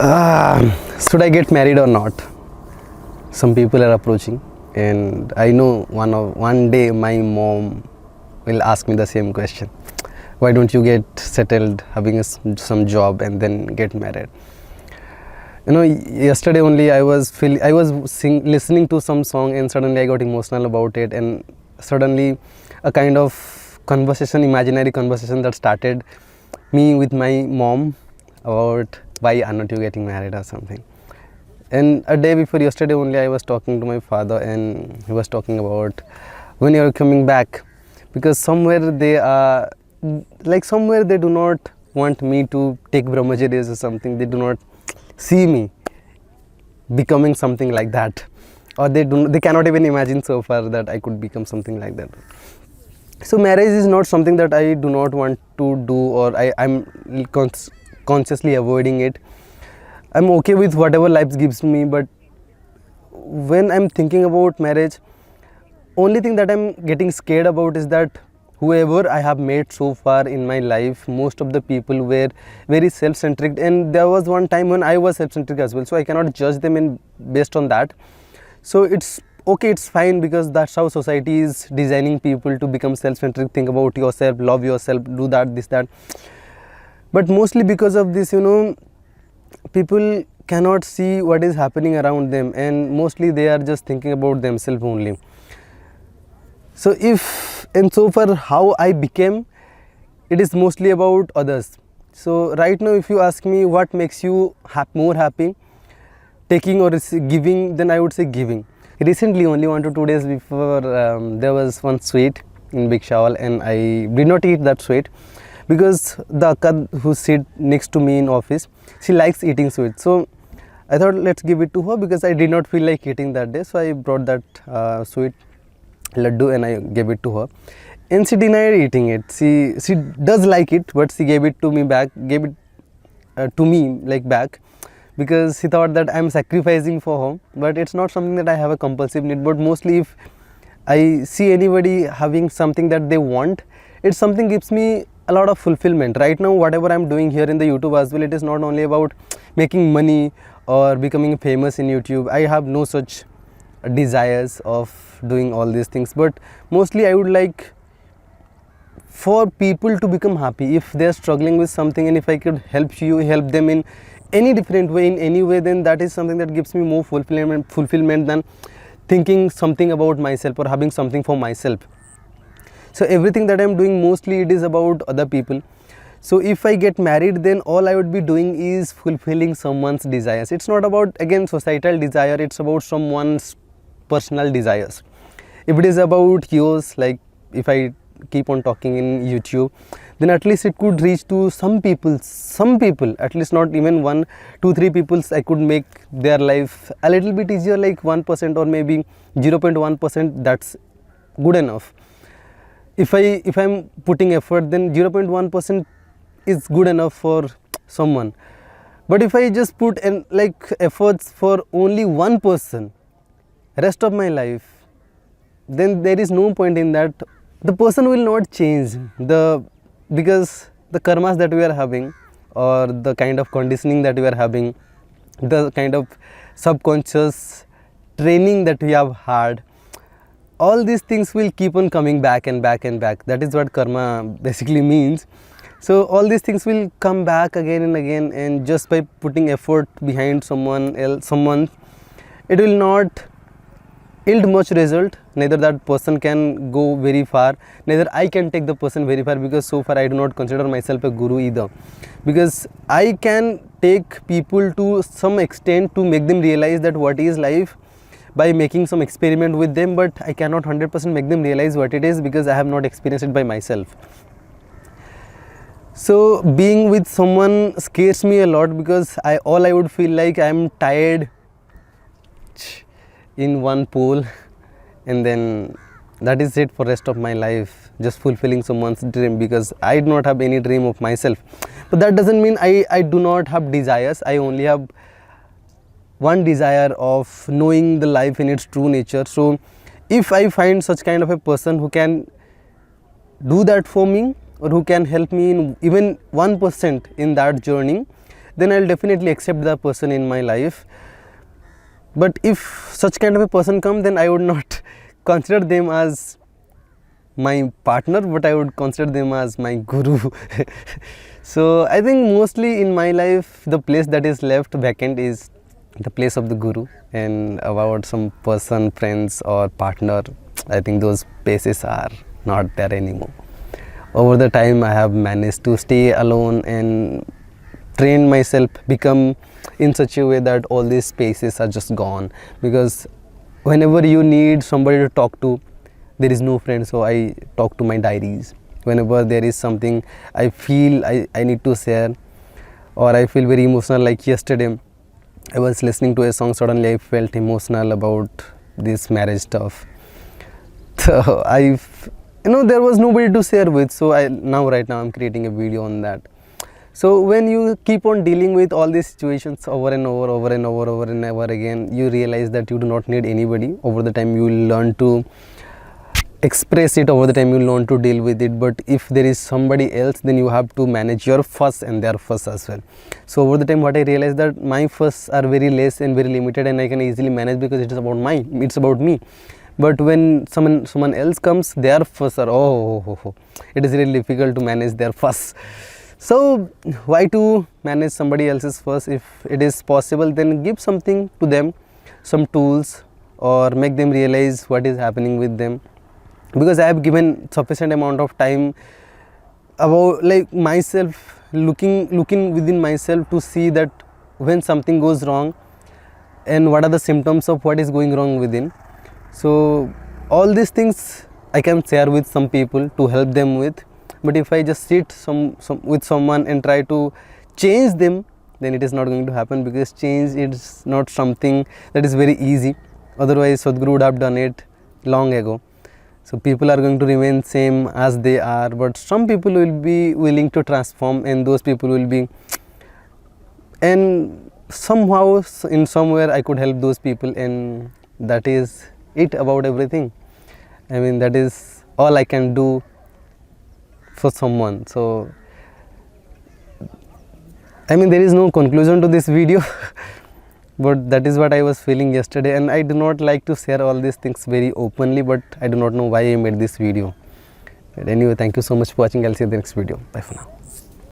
Should I get married or not? Some people are approaching, and I know one day my mom will ask me the same question. Why don't you get settled, having some job, and then get married? Yesterday only I was listening to some song, and suddenly I got emotional about it, and suddenly a kind of conversation, imaginary conversation that started me with my mom about why are not you getting married or something. And a day before yesterday only I was talking to my father, and he was talking about when you are coming back, because somewhere they do not want me to take brahmacharyas or something. They do not see me becoming something like that, or they cannot even imagine so far that I could become something like that. So marriage is not something that I do not want to do, or I'm consciously avoiding it. I'm okay with whatever life gives me, but when I'm thinking about marriage, only thing that I'm getting scared about is that whoever I have met so far in my life, most of the people were very self-centric, and there was one time when I was self-centric as well, so I cannot judge them based on that. So it's okay, it's fine, because that's how society is designing people to become self-centric, think about yourself, love yourself, do that, this, that. But mostly because of this, people cannot see what is happening around them, and mostly they are just thinking about themselves only. So so far how I became, it is mostly about others. So right now, if you ask me what makes you more happy, taking or giving, then I would say giving. Recently, only 1 to 2 days before, there was one sweet in Big Shawal, and I did not eat that sweet because the akka who sit next to me in office, she likes eating sweet. So I thought, let's give it to her, because I did not feel like eating that day. So I brought that sweet laddu and I gave it to her, and she denied eating it. She does like it, but she gave it to me back, back, because she thought that I'm sacrificing for her. But it's not something that I have a compulsive need. But mostly if I see anybody having something that they want, it's something gives me a lot of fulfillment. Right now, whatever I'm doing here in the YouTube as well, it is not only about making money or becoming famous in YouTube. I have no such desires of doing all these things, but mostly I would like for people to become happy. If they are struggling with something, and if I could help them in any different way, in any way, then that is something that gives me more fulfillment than thinking something about myself or having something for myself. So everything that I'm doing, mostly it is about other people. So if I get married, then all I would be doing is fulfilling someone's desires. It's not about, again, societal desire, it's about someone's personal desires. If it is about yours, like if I keep on talking in YouTube, then at least it could reach to some people, at least not even 1, 2, 3 people. I could make their life a little bit easier, like 1% or maybe 0.1%. That's good enough. If I'm putting effort, then 0.1% is good enough for someone. But if I just put efforts for only one person rest of my life, then there is no point in that. The person will not change, because the karmas that we are having, or the kind of conditioning that we are having, the kind of subconscious training that we have had, all these things will keep on coming back and back and back. That is what karma basically means. So all these things will come back again and again, and just by putting effort behind someone, it will not yield much result. Neither that person can go very far, neither I can take the person very far, because so far I do not consider myself a guru either. Because I can take people to some extent to make them realize that what is life by making some experiment with them, but I cannot 100% make them realize what it is, because I have not experienced it by myself. So being with someone scares me a lot, because all I would feel like I am tired in one pool, and then that is it for rest of my life, just fulfilling someone's dream, because I do not have any dream of myself. But that doesn't mean I do not have desires. I only have one desire of knowing the life in its true nature. So if I find such kind of a person who can do that for me, or who can help me in even 1% in that journey, then I'll definitely accept that person in my life. But if such kind of a person come, then I would not consider them as my partner, but I would consider them as my guru. So I think mostly in my life, the place that is left vacant is the place of the guru. And about some person, friends or partner, I think those places are not there anymore. Over the time, I have managed to stay alone and train myself, become in such a way that all these spaces are just gone. Because whenever you need somebody to talk to, there is no friend, so I talk to my diaries. Whenever there is something I feel I need to share, or I feel very emotional, like yesterday I was listening to a song, suddenly I felt emotional about this marriage stuff. So there was nobody to share with, so right now I'm creating a video on that. So when you keep on dealing with all these situations over and over again, you realize that you do not need anybody. Over the time you will learn to express it, over the time you will learn to deal with it. But if there is somebody else, then you have to manage your fuss and their fuss as well. So over the time what I realized that my fuss are very less and very limited, and I can easily manage because it is it's about me. But when someone else comes, their fuss are it is really difficult to manage their fuss. So why to manage somebody else's fuss? If it is possible, then give something to them, some tools, or make them realize what is happening with them. Because I have given sufficient amount of time about like myself, looking within myself to see that when something goes wrong and what are the symptoms of what is going wrong within. So all these things I can share with some people to help them with. But if I just sit with someone and try to change them, then it is not going to happen, because change is not something that is very easy. Otherwise Sadhguru would have done it long ago. So people are going to remain same as they are, but some people will be willing to transform, and those people will be, and somehow in somewhere I could help those people, and that is it about everything. I mean, that is all I can do for someone. So I mean, there is no conclusion to this video. But that is what I was feeling yesterday, and I do not like to share all these things very openly, but I do not know why I made this video. But anyway, thank you so much for watching. I'll see you in the next video. Bye for now.